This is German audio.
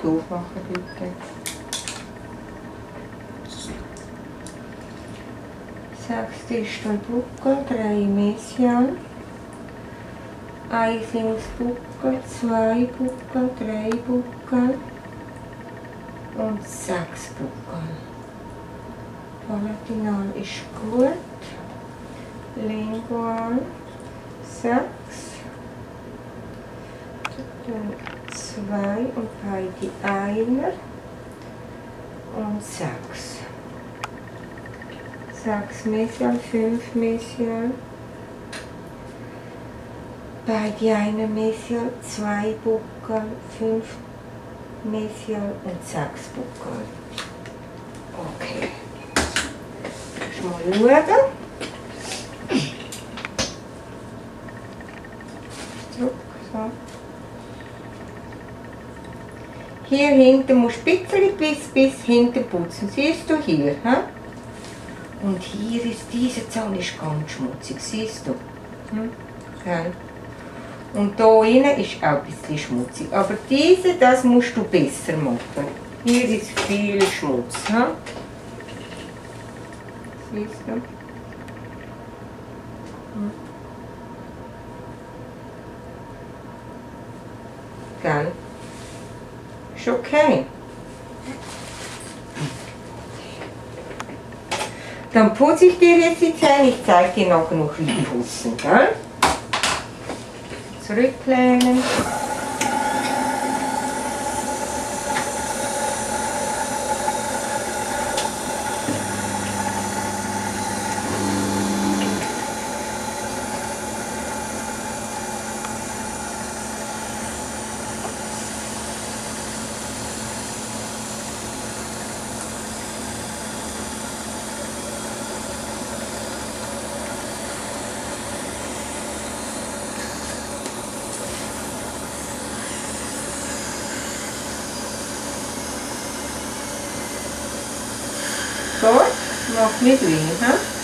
Mund aufmachen, bitte. 6 Distalbuckel, 3 Mesial, 1 Linksbuckel, 2 Buckel, 3 Buckel und 6 Buckel. Palatinal ist gut, Lingual 6, dann 2 und beide einer und 6. 6 Mesial, 5 Mesial, beide einer Mesial, 2 Buckel, 5 Mesial und 6 Buckel. Okay. Mal schauen. Zurück, so. Hier hinten musst du ein bisschen bis hinten putzen. Siehst du hier? He? Und hier ist diese Zahn ist ganz schmutzig. Siehst du? Okay. Und da innen ist auch ein bisschen schmutzig. Aber diese, das musst du besser machen. Hier ist viel Schmutz. He? Siehst du? Gell? Ist okay. Dann putze ich dir jetzt die Zähne. Ich zeige dir nachher noch wie putzen. Gell? Zurücklehnen. Gut, macht nicht weh, he?